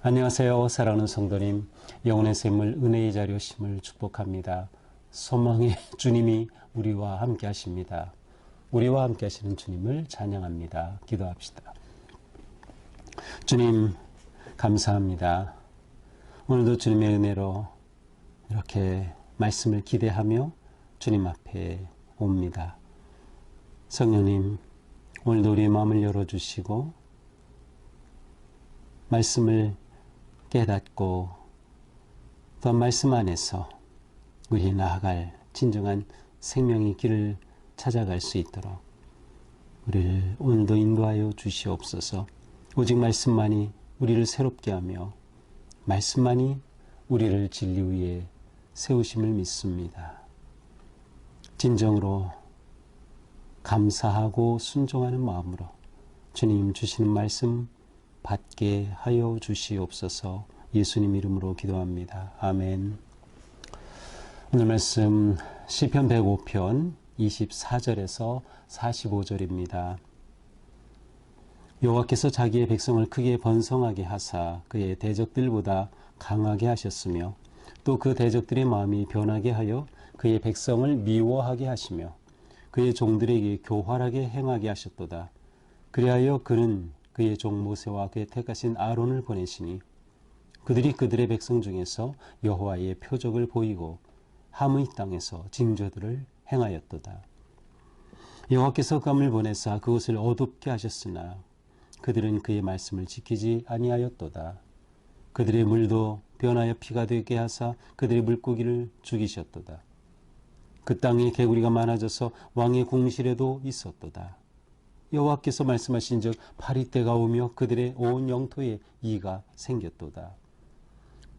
안녕하세요. 사랑하는 성도님, 영혼의 샘물 은혜의 자료심을 축복합니다. 소망의 주님이 우리와 함께 하십니다. 우리와 함께 하시는 주님을 찬양합니다. 기도합시다. 주님, 감사합니다. 오늘도 주님의 은혜로 이렇게 말씀을 기대하며 주님 앞에 옵니다. 성령님, 오늘도 우리의 마음을 열어주시고 말씀을 깨닫고 그 말씀 안에서 우리 나아갈 진정한 생명의 길을 찾아갈 수 있도록 우리를 오늘도 인도하여 주시옵소서. 오직 말씀만이 우리를 새롭게 하며 말씀만이 우리를 진리 위에 세우심을 믿습니다. 진정으로 감사하고 순종하는 마음으로 주님 주시는 말씀 받게 하여 주시옵소서. 예수님 이름으로 기도합니다. 아멘. 오늘 말씀 시편 105편 24절에서 45절입니다. 여호와께서 자기의 백성을 크게 번성하게 하사 그의 대적들보다 강하게 하셨으며 또 그 대적들의 마음이 변하게 하여 그의 백성을 미워하게 하시며 그의 종들에게 교활하게 행하게 하셨도다. 그리하여 그는 그의 종 모세와 그의 택하신 아론을 보내시니 그들이 그들의 백성 중에서 여호와의 표적을 보이고 함의 땅에서 징조들을 행하였도다. 여호와께서 감을 보내사 그곳을 어둡게 하셨으나 그들은 그의 말씀을 지키지 아니하였도다. 그들의 물도 변하여 피가 되게 하사 그들의 물고기를 죽이셨도다. 그 땅에 개구리가 많아져서 왕의 궁실에도 있었도다. 여호와께서 말씀하신 즉 파리떼가 오며 그들의 온 영토에 이가 생겼도다.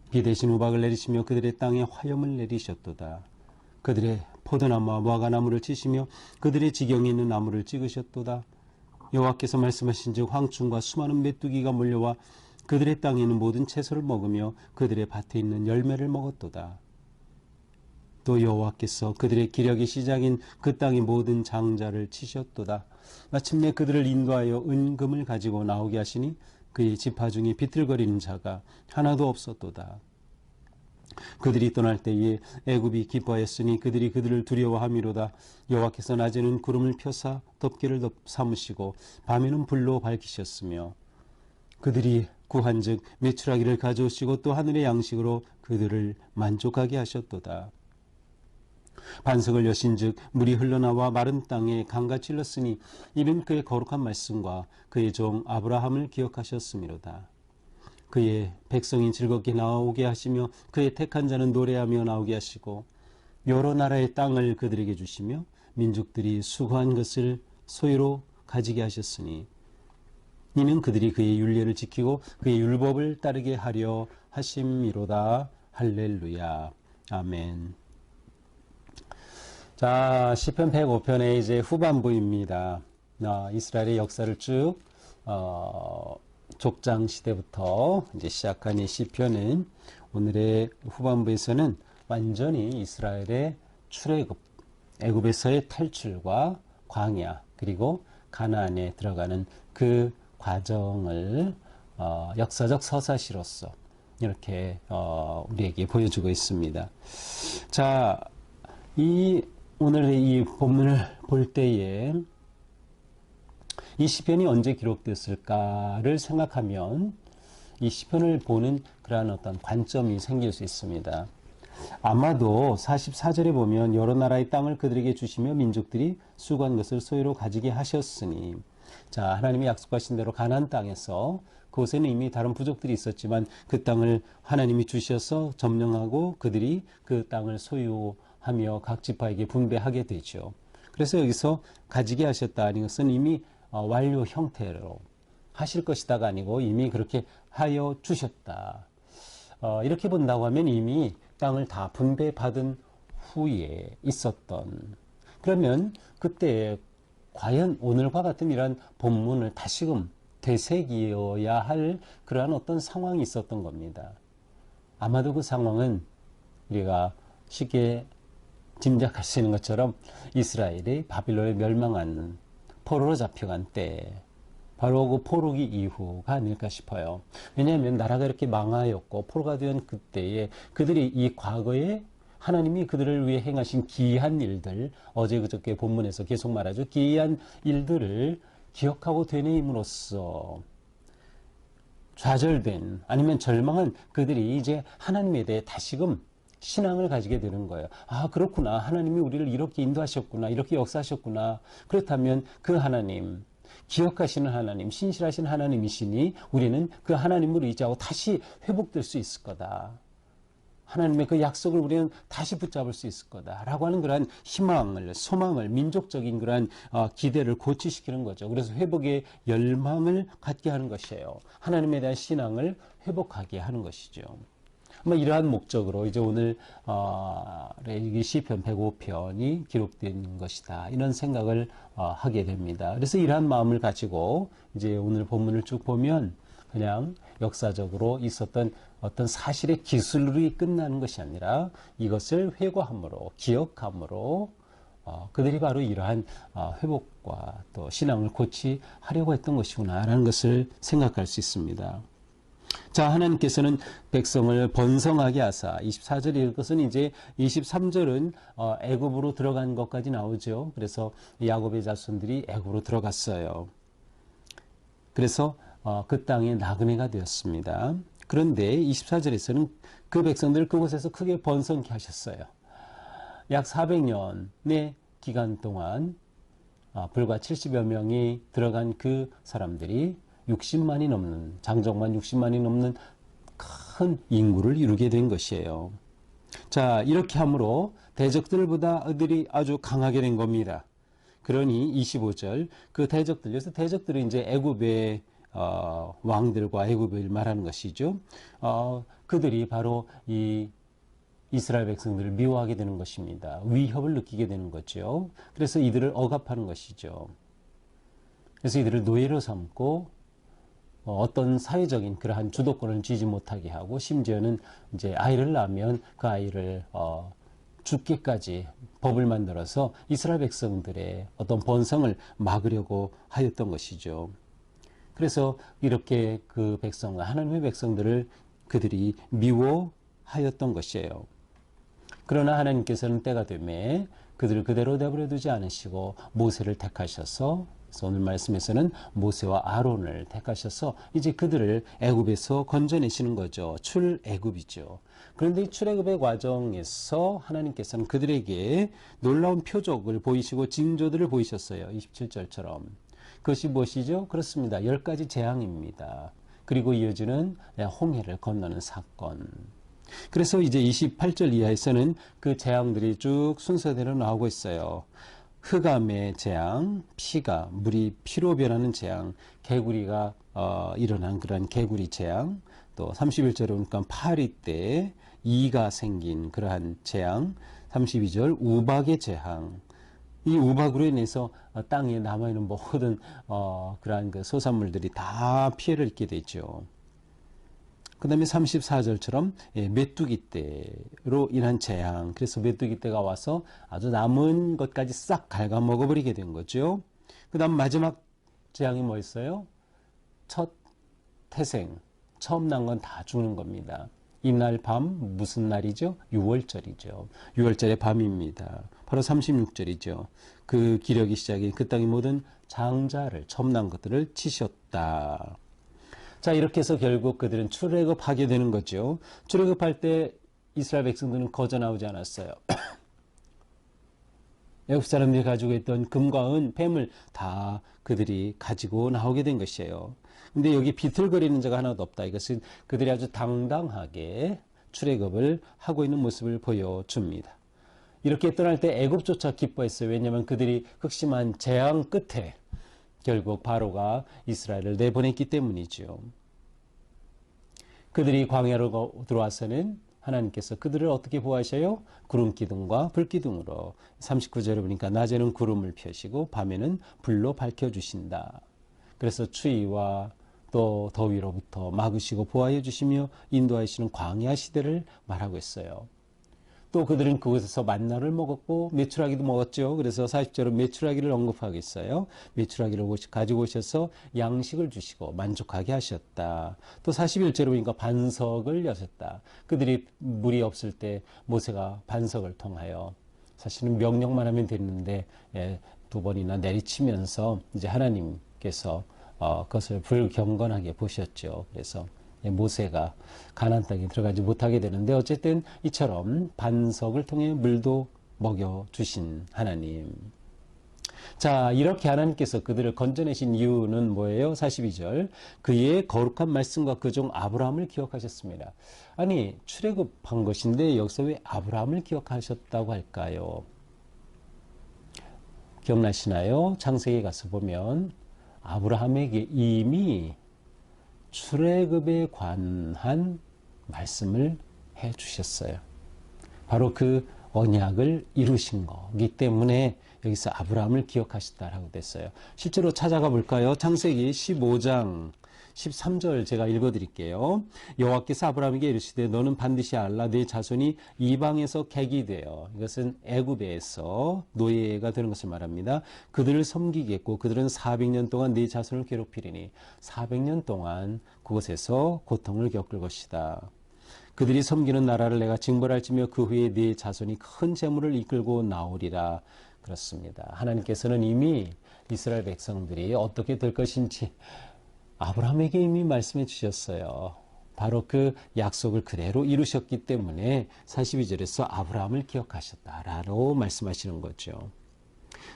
비 대신 우박을 내리시며 그들의 땅에 화염을 내리셨도다. 그들의 포도나무와 무화과나무를 치시며 그들의 지경에 있는 나무를 찍으셨도다. 여호와께서 말씀하신 즉 황충과 수많은 메뚜기가 몰려와 그들의 땅에 있는 모든 채소를 먹으며 그들의 밭에 있는 열매를 먹었도다. 또 여호와께서 그들의 기력의 시작인 그 땅의 모든 장자를 치셨도다. 마침내 그들을 인도하여 은금을 가지고 나오게 하시니 그의 지파 중에 비틀거리는 자가 하나도 없었도다. 그들이 떠날 때에 애굽이 기뻐하였으니 그들이 그들을 두려워함이로다. 여호와께서 낮에는 구름을 펴사 덮개를 삼으시고 밤에는 불로 밝히셨으며 그들이 구한즉 메추라기를 가져오시고 또 하늘의 양식으로 그들을 만족하게 하셨도다. 반석을 여신즉 물이 흘러나와 마른 땅에 강같이 흘렀으니 이는 그의 거룩한 말씀과 그의 종 아브라함을 기억하셨음이로다. 그의 백성이 즐겁게 나오게 하시며 그의 택한 자는 노래하며 나오게 하시고 여러 나라의 땅을 그들에게 주시며 민족들이 수고한 것을 소유로 가지게 하셨으니 이는 그들이 그의 율례를 지키고 그의 율법을 따르게 하려 하심이로다. 할렐루야. 아멘. 자, 시편 105편의 이제 후반부입니다. 이스라엘의 역사를 쭉 족장 시대부터 이제 시작한 이 시편은 오늘의 후반부에서는 완전히 이스라엘의 출애굽, 애굽에서의 탈출과 광야 그리고 가나안에 들어가는 그 과정을 역사적 서사시로서 이렇게 우리에게 보여주고 있습니다. 자, 오늘의 이 본문을 볼 때에 이 시편이 언제 기록됐을까를 생각하면 이 시편을 보는 그러한 어떤 관점이 생길 수 있습니다. 아마도 44절에 보면 여러 나라의 땅을 그들에게 주시며 민족들이 수고한 것을 소유로 가지게 하셨으니, 자, 하나님이 약속하신 대로 가나안 땅에서 그곳에는 이미 다른 부족들이 있었지만 그 땅을 하나님이 주셔서 점령하고 그들이 그 땅을 소유하며 각 지파에게 분배하게 되죠. 그래서 여기서 가지게 하셨다는 것은 이미 완료 형태로 하실 것이다가 아니고 이미 그렇게 하여 주셨다. 이렇게 본다고 하면 이미 땅을 다 분배받은 후에 있었던, 그러면 그때 과연 오늘과 같은 이런 본문을 다시금 되새기어야 할 그러한 어떤 상황이 있었던 겁니다. 아마도 그 상황은 우리가 쉽게 짐작할 수 있는 것처럼 이스라엘이 바빌론에 멸망한 포로로 잡혀간 때, 바로 그 포로기 이후가 아닐까 싶어요. 왜냐하면 나라가 이렇게 망하였고 포로가 된 그때에 그들이 이 과거에 하나님이 그들을 위해 행하신 기이한 일들, 어제 그저께 본문에서 계속 말하죠. 기이한 일들을 기억하고 되뇌임으로써 좌절된 아니면 절망한 그들이 이제 하나님에 대해 다시금 신앙을 가지게 되는 거예요. 아, 그렇구나. 하나님이 우리를 이렇게 인도하셨구나. 이렇게 역사하셨구나. 그렇다면 그 하나님, 기억하시는 하나님, 신실하신 하나님이시니 우리는 그 하나님을 의지하고 다시 회복될 수 있을 거다. 하나님의 그 약속을 우리는 다시 붙잡을 수 있을 거다라고 하는 그러한 희망을, 소망을, 민족적인 그러한 기대를 고취시키는 거죠. 그래서 회복의 열망을 갖게 하는 것이에요. 하나님에 대한 신앙을 회복하게 하는 것이죠. 이러한 목적으로 이제 오늘 이 시편 105편이 기록된 것이다. 이런 생각을 하게 됩니다. 그래서 이러한 마음을 가지고 이제 오늘 본문을 쭉 보면 그냥 역사적으로 있었던 어떤 사실의 기술이 끝나는 것이 아니라 이것을 회고함으로, 기억함으로 그들이 바로 이러한 회복과 또 신앙을 고취하려고 했던 것이구나라는 것을 생각할 수 있습니다. 자, 하나님께서는 백성을 번성하게 하사 24절 읽을 것은 이제 23절은 애굽으로 들어간 것까지 나오죠. 그래서 야곱의 자손들이 애굽으로 들어갔어요. 그래서 그 땅에 나그네가 되었습니다. 그런데 24절에서는 그 백성들을 그곳에서 크게 번성케 하셨어요. 약 400년의 기간 동안 불과 70여 명이 들어간 그 사람들이 60만이 넘는, 장정만 60만이 넘는 큰 인구를 이루게 된 것이에요. 자, 이렇게 함으로 대적들보다 그들이 아주 강하게 된 겁니다. 그러니 25절 그 대적들, 여기서 대적들은 이제 애굽의 왕들과 애굽을 말하는 것이죠. 그들이 바로 이 이스라엘 백성들을 미워하게 되는 것입니다. 위협을 느끼게 되는 거죠. 그래서 이들을 억압하는 것이죠. 그래서 이들을 노예로 삼고 어떤 사회적인 그러한 주도권을 쥐지 못하게 하고 심지어는 이제 아이를 낳으면 그 아이를 죽게까지 법을 만들어서 이스라엘 백성들의 어떤 번성을 막으려고 하였던 것이죠. 그래서 이렇게 그 백성, 하나님의 백성들을 그들이 미워하였던 것이에요. 그러나 하나님께서는 때가 되매 그들을 그대로 내버려 두지 않으시고 모세를 택하셔서, 그래서 오늘 말씀에서는 모세와 아론을 택하셔서 이제 그들을 애굽에서 건져내시는 거죠. 출애굽이죠. 그런데 이 출애굽의 과정에서 하나님께서는 그들에게 놀라운 표적을 보이시고 징조들을 보이셨어요. 27절처럼. 그것이 무엇이죠? 그렇습니다. 10가지 재앙입니다. 그리고 이어지는 홍해를 건너는 사건. 그래서 이제 28절 이하에서는 그 재앙들이 쭉 순서대로 나오고 있어요. 흑암의 재앙, 피가, 물이 피로 변하는 재앙, 개구리가 일어난 그런 개구리 재앙, 또 31절에 보니까 파리 때 이가 생긴 그러한 재앙, 32절 우박의 재앙, 이 우박으로 인해서 땅에 남아있는 모든 그러한 그 소산물들이 다 피해를 입게 되죠. 그 다음에 34절처럼 메뚜기 떼로 인한 재앙, 그래서 메뚜기 떼가 와서 아주 남은 것까지 싹 갉아먹어 버리게 된 거죠. 그 다음 마지막 재앙이 뭐였어요? 첫 태생, 처음 난 건 다 죽는 겁니다. 이날 밤 무슨 날이죠? 6월절이죠. 6월절의 밤입니다. 바로 36절이죠. 그 기력이 시작인 그 땅의 모든 장자를, 처음 난 것들을 치셨다. 자, 이렇게 해서 결국 그들은 출애굽하게 되는 거죠. 출애굽할 때 이스라엘 백성들은 거저 나오지 않았어요. 애굽 사람들이 가지고 있던 금과 은, 뱀을 다 그들이 가지고 나오게 된 것이에요. 근데 여기 비틀거리는 자가 하나도 없다. 이것은 그들이 아주 당당하게 출애굽을 하고 있는 모습을 보여줍니다. 이렇게 떠날 때 애굽조차 기뻐했어요. 왜냐하면 그들이 극심한 재앙 끝에 결국 바로가 이스라엘을 내보냈기 때문이죠. 그들이 광야로 들어와서는 하나님께서 그들을 어떻게 보호하셔요? 구름 기둥과 불 기둥으로. 39절에 보니까 낮에는 구름을 펴시고 밤에는 불로 밝혀주신다. 그래서 추위와 또 더위로부터 막으시고 보호해 주시며 인도하시는 광야 시대를 말하고 있어요. 또 그들은 그곳에서 만나를 먹었고 메추라기도 먹었죠. 그래서 40절은 메추라기를 언급하고 있어요. 메추라기를 가지고 오셔서 양식을 주시고 만족하게 하셨다. 또 41절에 보니까 반석을 여셨다. 그들이 물이 없을 때 모세가 반석을 통하여 사실은 명령만 하면 됐는데 두 번이나 내리치면서 이제 하나님께서 그것을 불경건하게 보셨죠. 그래서 모세가 가나안 땅에 들어가지 못하게 되는데 어쨌든 이처럼 반석을 통해 물도 먹여 주신 하나님. 자, 이렇게 하나님께서 그들을 건져내신 이유는 뭐예요? 42절. 그의 거룩한 말씀과 그 종 아브라함을 기억하셨습니다. 아니, 출애굽한 것인데 여기서 왜 아브라함을 기억하셨다고 할까요? 기억나시나요? 창세기에 가서 보면 아브라함에게 이미 출애굽에 관한 말씀을 해 주셨어요. 바로 그 언약을 이루신 거기 때문에 여기서 아브라함을 기억하셨다라고 됐어요. 실제로 찾아가 볼까요? 창세기 15장 13절 제가 읽어드릴게요. 여호와께서 아브라함에게 이르시되 너는 반드시 알라 네 자손이 이방에서 객이 되어, 이것은 애굽에서 노예가 되는 것을 말합니다. 그들을 섬기겠고 그들은 400년 동안 네 자손을 괴롭히리니 400년 동안 그곳에서 고통을 겪을 것이다. 그들이 섬기는 나라를 내가 징벌할지며 그 후에 네 자손이 큰 재물을 이끌고 나오리라. 그렇습니다. 하나님께서는 이미 이스라엘 백성들이 어떻게 될 것인지 아브라함에게 이미 말씀해 주셨어요. 바로 그 약속을 그대로 이루셨기 때문에 42절에서 아브라함을 기억하셨다라고 말씀하시는 거죠.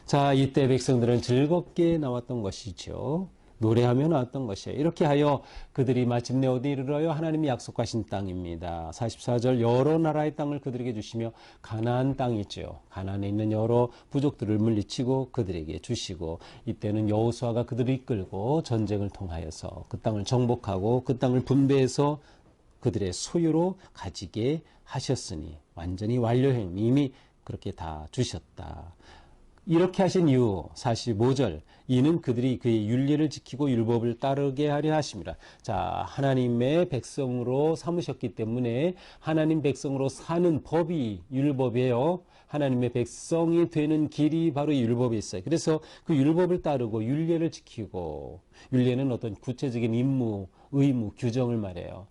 자, 이때 백성들은 즐겁게 나왔던 것이죠. 노래하며 나왔던 것이에요. 이렇게 하여 그들이 마침내 어디 이르러요? 하나님이 약속하신 땅입니다. 44절 여러 나라의 땅을 그들에게 주시며 가나안 땅이죠. 가나안에 있는 여러 부족들을 물리치고 그들에게 주시고, 이때는 여호수아가 그들을 이끌고 전쟁을 통하여서 그 땅을 정복하고 그 땅을 분배해서 그들의 소유로 가지게 하셨으니 완전히 완료행 이미 그렇게 다 주셨다. 이렇게 하신 이유 45절 이는 그들이 그의 율례를 지키고 율법을 따르게 하려 하심이라. 자, 하나님의 백성으로 삼으셨기 때문에 하나님 백성으로 사는 법이 율법이에요. 하나님의 백성이 되는 길이 바로 율법에 있어요. 그래서 그 율법을 따르고 율례를 지키고, 율례는 어떤 구체적인 임무, 의무, 규정을 말해요.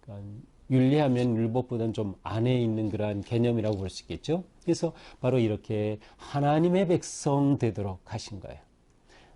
그러니까 율례하면 율법보다는 좀 안에 있는 그러한 개념이라고 볼 수 있겠죠. 그래서 바로 이렇게 하나님의 백성 되도록 하신 거예요.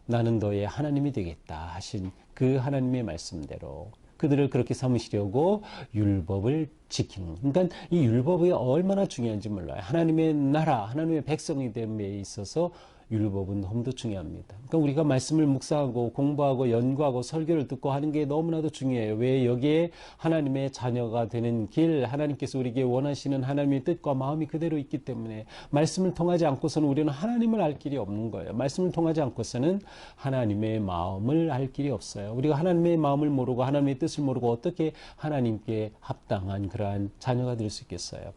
나는 너의 하나님이 되겠다 하신 그 하나님의 말씀대로 그들을 그렇게 삼으시려고 율법을 지키는. 그러니까 이 율법이 얼마나 중요한지 몰라요. 하나님의 나라, 하나님의 백성이 됨에 있어서 율법은 너무도 중요합니다. 그러니까 우리가 말씀을 묵상하고 공부하고 연구하고 설교를 듣고 하는 게 너무나도 중요해요. 왜? 여기에 하나님의 자녀가 되는 길, 하나님께서 우리에게 원하시는 하나님의 뜻과 마음이 그대로 있기 때문에 말씀을 통하지 않고서는 우리는 하나님을 알 길이 없는 거예요. 말씀을 통하지 않고서는 하나님의 마음을 알 길이 없어요. 우리가 하나님의 마음을 모르고 하나님의 뜻을 모르고 어떻게 하나님께 합당한 그러한 자녀가 될 수 있겠어요?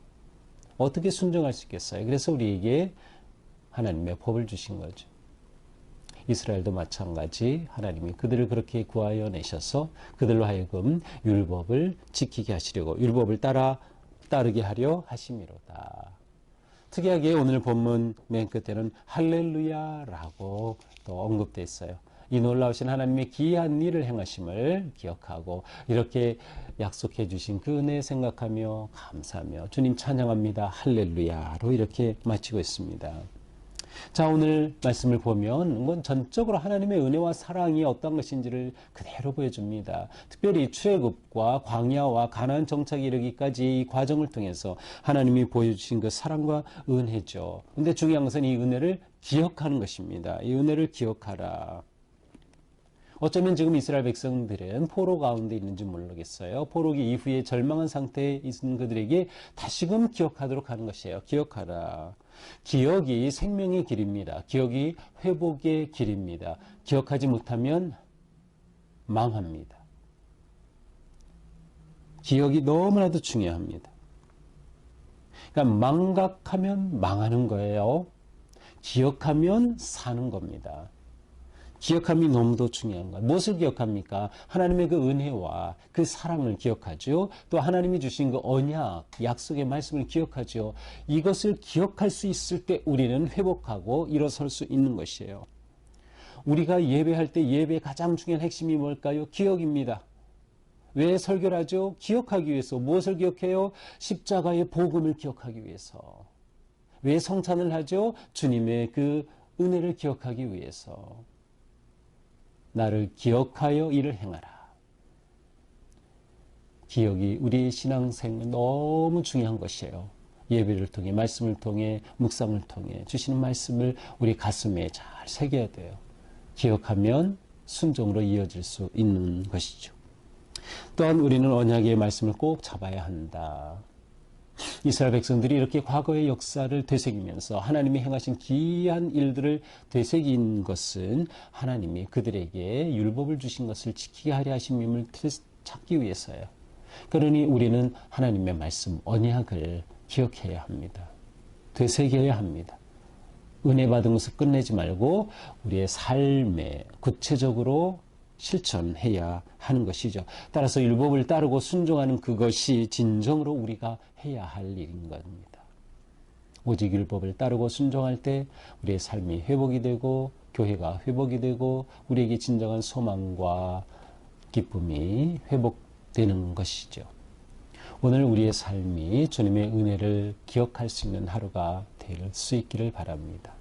어떻게 순종할 수 있겠어요? 그래서 우리에게 하나님의 법을 주신 거죠. 이스라엘도 마찬가지 하나님이 그들을 그렇게 구하여 내셔서 그들로 하여금 율법을 지키게 하시려고 율법을 따르게 하려 하심이로다. 특이하게 오늘 본문 맨 끝에는 할렐루야라고 또 언급되어 있어요. 이 놀라우신 하나님의 기이한 일을 행하심을 기억하고 이렇게 약속해 주신 그 은혜 생각하며 감사하며 주님 찬양합니다. 할렐루야로 이렇게 마치고 있습니다. 자, 오늘 말씀을 보면 이건 전적으로 하나님의 은혜와 사랑이 어떤 것인지를 그대로 보여줍니다. 특별히 출애굽과 광야와 가나안 정착에 이르기까지 이 과정을 통해서 하나님이 보여주신 그 사랑과 은혜죠. 근데 중요한 것은 이 은혜를 기억하는 것입니다. 이 은혜를 기억하라. 어쩌면 지금 이스라엘 백성들은 포로 가운데 있는지 모르겠어요. 포로기 이후에 절망한 상태에 있는 그들에게 다시금 기억하도록 하는 것이에요. 기억하라. 기억이 생명의 길입니다. 기억이 회복의 길입니다. 기억하지 못하면 망합니다. 기억이 너무나도 중요합니다. 그러니까 망각하면 망하는 거예요. 기억하면 사는 겁니다. 기억함이 너무도 중요한 거예요. 무엇을 기억합니까? 하나님의 그 은혜와 그 사랑을 기억하죠. 또 하나님이 주신 그 언약, 약속의 말씀을 기억하죠. 이것을 기억할 수 있을 때 우리는 회복하고 일어설 수 있는 것이에요. 우리가 예배할 때 예배의 가장 중요한 핵심이 뭘까요? 기억입니다. 왜 설교를 하죠? 기억하기 위해서. 무엇을 기억해요? 십자가의 복음을 기억하기 위해서. 왜 성찬을 하죠? 주님의 그 은혜를 기억하기 위해서. 나를 기억하여 이를 행하라. 기억이 우리의 신앙생활 너무 중요한 것이에요. 예배를 통해, 말씀을 통해, 묵상을 통해 주시는 말씀을 우리 가슴에 잘 새겨야 돼요. 기억하면 순종으로 이어질 수 있는 것이죠. 또한 우리는 언약의 말씀을 꼭 잡아야 한다. 이스라엘 백성들이 이렇게 과거의 역사를 되새기면서 하나님이 행하신 기이한 일들을 되새긴 것은 하나님이 그들에게 율법을 주신 것을 지키게 하려 하심임을 찾기 위해서예요. 그러니 우리는 하나님의 말씀, 언약을 기억해야 합니다. 되새겨야 합니다. 은혜 받은 것을 끝내지 말고 우리의 삶에 구체적으로 실천해야 하는 것이죠. 따라서 율법을 따르고 순종하는 그것이 진정으로 우리가 해야 할 일인 겁니다. 오직 율법을 따르고 순종할 때 우리의 삶이 회복이 되고 교회가 회복이 되고 우리에게 진정한 소망과 기쁨이 회복되는 것이죠. 오늘 우리의 삶이 주님의 은혜를 기억할 수 있는 하루가 될 수 있기를 바랍니다.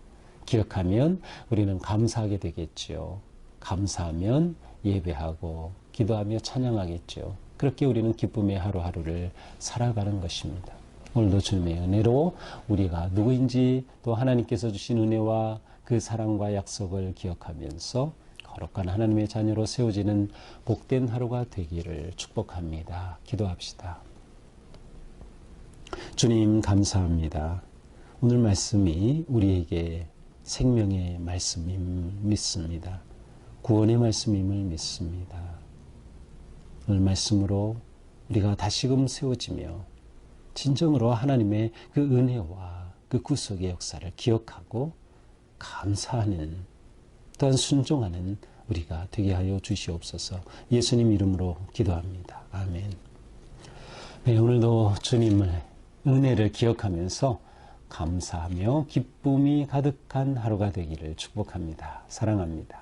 기억하면 우리는 감사하게 되겠죠. 감사하면 예배하고 기도하며 찬양하겠죠. 그렇게 우리는 기쁨의 하루하루를 살아가는 것입니다. 오늘도 주님의 은혜로 우리가 누구인지 또 하나님께서 주신 은혜와 그 사랑과 약속을 기억하면서 거룩한 하나님의 자녀로 세워지는 복된 하루가 되기를 축복합니다. 기도합시다. 주님 감사합니다. 오늘 말씀이 우리에게 생명의 말씀임을 믿습니다. 구원의 말씀임을 믿습니다. 오늘 말씀으로 우리가 다시금 세워지며 진정으로 하나님의 그 은혜와 그 구속의 역사를 기억하고 감사하는 또한 순종하는 우리가 되게 하여 주시옵소서. 예수님 이름으로 기도합니다. 아멘. 네, 오늘도 주님의 은혜를 기억하면서 감사하며 기쁨이 가득한 하루가 되기를 축복합니다. 사랑합니다.